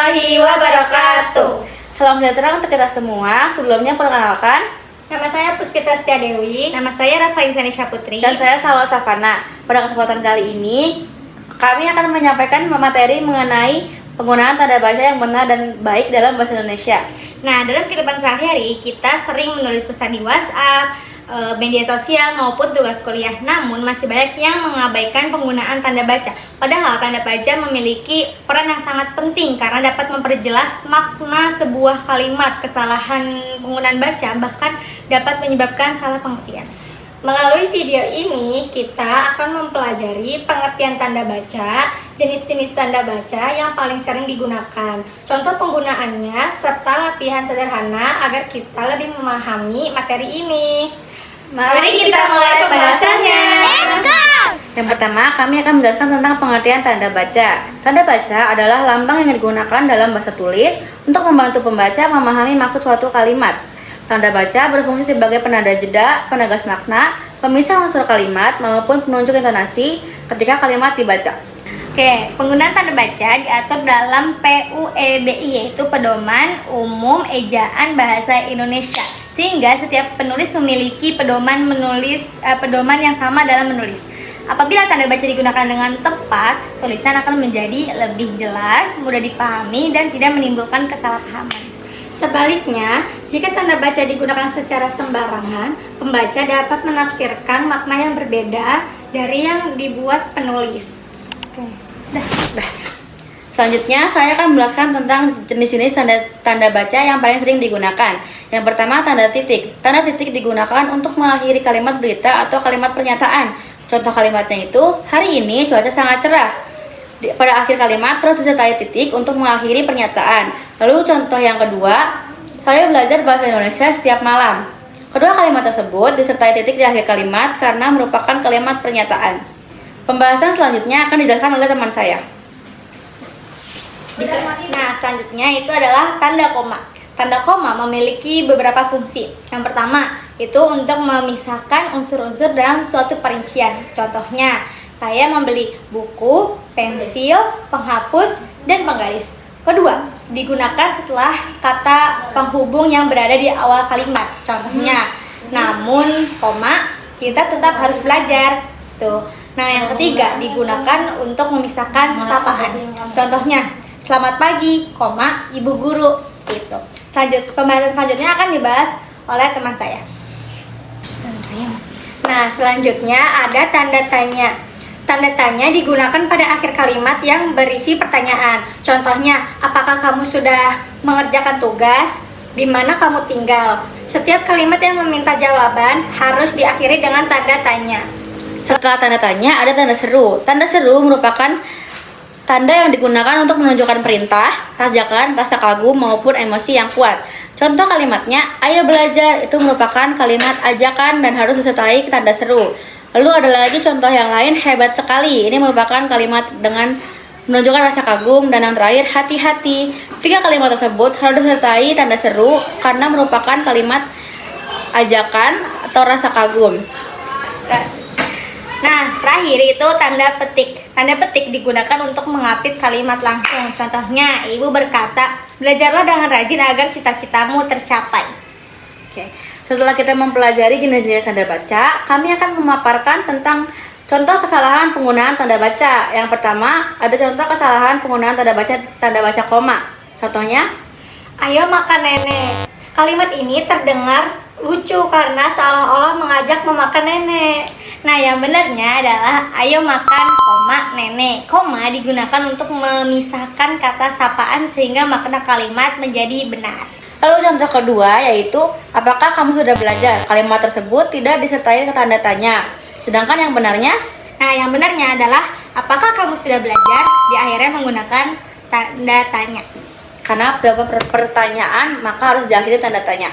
warahmatullahi wabarakatuh. Salam sejahtera untuk kita semua. Sebelumnya perkenalkan, Nama saya Puspita Setia Dewi. Nama saya Rafa Insanisha Putri. dan saya Salwa Savana. Pada kesempatan kali ini, kami akan menyampaikan materi mengenai penggunaan tanda baca yang benar dan baik dalam bahasa Indonesia. Nah, dalam kehidupan sehari-hari kita sering menulis pesan di WhatsApp, media sosial maupun tugas kuliah. Namun masih banyak yang mengabaikan penggunaan tanda baca. Padahal tanda baca memiliki peran yang sangat penting karena dapat memperjelas makna sebuah kalimat. Kesalahan penggunaan baca bahkan dapat menyebabkan salah pengertian. Melalui video ini kita akan mempelajari pengertian tanda baca, jenis-jenis tanda baca yang paling sering digunakan, contoh penggunaannya, serta latihan sederhana agar kita lebih memahami materi ini. Mari kita mulai pembahasannya. Let's go! Yang pertama, kami akan menjelaskan tentang pengertian tanda baca. Tanda baca adalah lambang yang digunakan dalam bahasa tulis untuk membantu pembaca memahami maksud suatu kalimat. Tanda baca berfungsi sebagai penanda jeda, penegas makna, pemisah unsur kalimat, maupun penunjuk intonasi ketika kalimat dibaca. Oke, penggunaan tanda baca diatur dalam PUEBI, yaitu Pedoman Umum Ejaan Bahasa Indonesia. Sehingga setiap penulis memiliki pedoman yang sama dalam menulis. Apabila tanda baca digunakan dengan tepat, tulisan akan menjadi lebih jelas, mudah dipahami, dan tidak menimbulkan kesalahpahaman. Sebaliknya, jika tanda baca digunakan secara sembarangan, pembaca dapat menafsirkan makna yang berbeda dari yang dibuat penulis. Selanjutnya, saya akan menjelaskan tentang jenis-jenis tanda baca yang paling sering digunakan. Yang pertama, tanda titik. Tanda titik digunakan untuk mengakhiri kalimat berita atau kalimat pernyataan. Contoh kalimatnya itu, hari ini cuaca sangat cerah. Pada akhir kalimat harus disertai titik untuk mengakhiri pernyataan. Lalu contoh yang kedua, saya belajar bahasa Indonesia setiap malam. Kedua kalimat tersebut disertai titik di akhir kalimat karena merupakan kalimat pernyataan. Pembahasan selanjutnya akan dijelaskan oleh teman saya. Nah, selanjutnya itu adalah tanda koma. Tanda koma memiliki beberapa fungsi. Yang pertama, itu untuk memisahkan unsur-unsur dalam suatu perincian. Contohnya, saya membeli buku, pensil, penghapus, dan penggaris. Kedua, digunakan setelah kata penghubung yang berada di awal kalimat. Contohnya, namun, koma, kita tetap harus belajar. Tuh. Nah, yang ketiga, digunakan untuk memisahkan sapaan. Contohnya, selamat pagi, koma, ibu guru. Gitu. Pembahasan selanjutnya akan dibahas oleh teman saya. Nah, selanjutnya ada tanda tanya. Tanda tanya digunakan pada akhir kalimat yang berisi pertanyaan. Contohnya, apakah kamu sudah mengerjakan tugas? Di mana kamu tinggal? Setiap kalimat yang meminta jawaban harus diakhiri dengan tanda tanya. Setelah tanda tanya, ada tanda seru. Tanda seru merupakan tanda yang digunakan untuk menunjukkan perintah, ajakan, rasa kagum, maupun emosi yang kuat. Contoh kalimatnya, ayo belajar, itu merupakan kalimat ajakan dan harus disertai tanda seru. Lalu ada lagi contoh yang lain, hebat sekali. Ini merupakan kalimat dengan menunjukkan rasa kagum. Dan yang terakhir, hati-hati. Tiga kalimat tersebut harus disertai tanda seru karena merupakan kalimat ajakan atau rasa kagum. Nah, terakhir itu tanda petik. Tanda petik digunakan untuk mengapit kalimat langsung. Contohnya, ibu berkata, belajarlah dengan rajin agar cita-citamu tercapai. Oke. Setelah kita mempelajari jenis-jenis tanda baca, kami akan memaparkan tentang contoh kesalahan penggunaan tanda baca. Yang pertama, ada contoh kesalahan penggunaan tanda baca koma. Contohnya, Ayo makan nenek. Kalimat ini terdengar lucu karena seolah-olah mengajak memakan nenek. nah yang benarnya adalah ayo makan, koma, nenek. Koma digunakan untuk memisahkan kata sapaan sehingga makna kalimat menjadi benar. lalu contoh kedua yaitu, apakah kamu sudah belajar? Kalimat tersebut tidak disertai tanda tanya. Sedangkan yang benarnya, Nah, yang benarnya adalah apakah kamu sudah belajar? Di akhirnya menggunakan tanda tanya. karena beberapa pertanyaan maka harus diakhiri tanda tanya.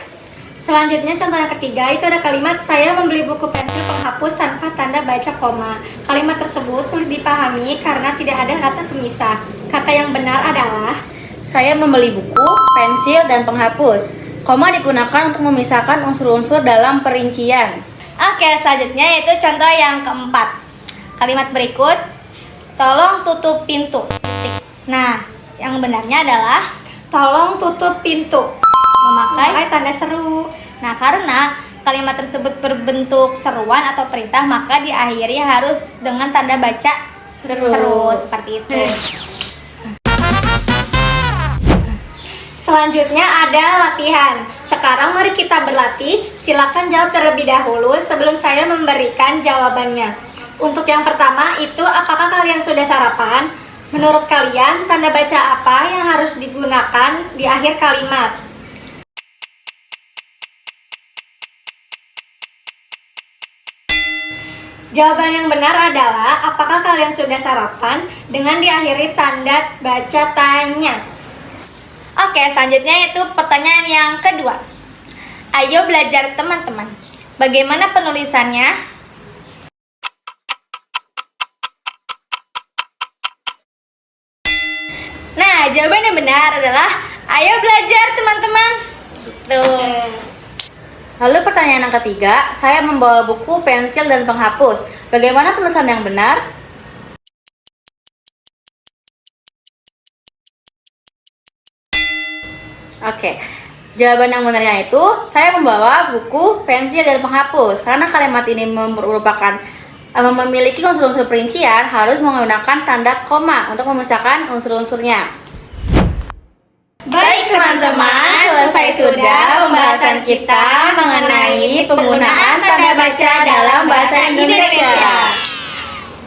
Selanjutnya contoh yang ketiga itu ada kalimat saya membeli buku pensil penghapus tanpa tanda baca koma. Kalimat tersebut sulit dipahami karena tidak ada kata pemisah. Kata yang benar adalah Saya membeli buku, pensil, dan penghapus. Koma digunakan untuk memisahkan unsur-unsur dalam perincian. Oke, selanjutnya yaitu contoh yang keempat. Kalimat berikut, tolong tutup pintu. Nah, Yang benarnya adalah Tolong tutup pintu. memakai. Tanda seru. Nah, karena kalimat tersebut berbentuk seruan atau perintah, maka diakhiri harus dengan tanda baca seru seperti itu. Selanjutnya ada latihan. Sekarang mari kita berlatih. Silakan jawab terlebih dahulu sebelum saya memberikan jawabannya. Untuk yang pertama itu, apakah kalian sudah sarapan? Menurut kalian, tanda baca apa yang harus digunakan di akhir kalimat? Jawaban yang benar adalah, apakah kalian sudah sarapan? Dengan diakhiri tanda baca tanya. Oke, selanjutnya itu pertanyaan yang kedua. Ayo belajar teman-teman. Bagaimana penulisannya? Nah, jawaban yang benar adalah ayo belajar teman-teman. Tuh. Lalu pertanyaan yang ketiga, saya membawa buku, pensil, dan penghapus. Bagaimana penulisan yang benar? Oke, jawaban yang benarnya itu, saya membawa buku, pensil, dan penghapus. Karena kalimat ini merupakan memiliki unsur-unsur perincian, harus menggunakan tanda koma untuk memisahkan unsur-unsurnya. Baik teman-teman, selesai sudah pembahasan kita mengenai penggunaan tanda baca dalam bahasa Indonesia.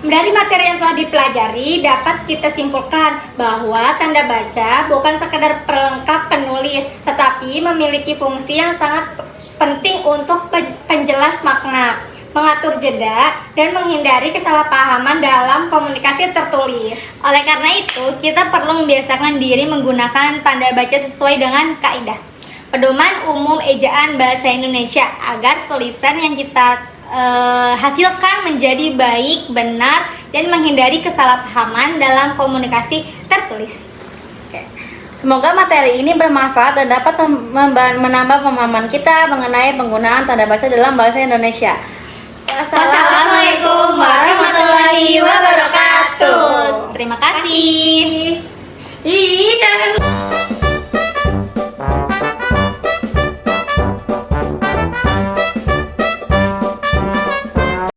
Dari materi yang telah dipelajari, dapat kita simpulkan bahwa tanda baca bukan sekedar pelengkap penulis, tetapi memiliki fungsi yang sangat penting untuk penjelas makna, mengatur jeda, dan menghindari kesalahpahaman dalam komunikasi tertulis. Oleh karena itu, kita perlu membiasakan diri menggunakan tanda baca sesuai dengan kaidah Pedoman Umum Ejaan Bahasa Indonesia agar tulisan yang kita hasilkan menjadi baik, benar, dan menghindari kesalahpahaman dalam komunikasi tertulis. Semoga materi ini bermanfaat dan dapat menambah pemahaman kita mengenai penggunaan tanda baca dalam bahasa Indonesia. Wassalamualaikum warahmatullahi wabarakatuh. Terima kasih.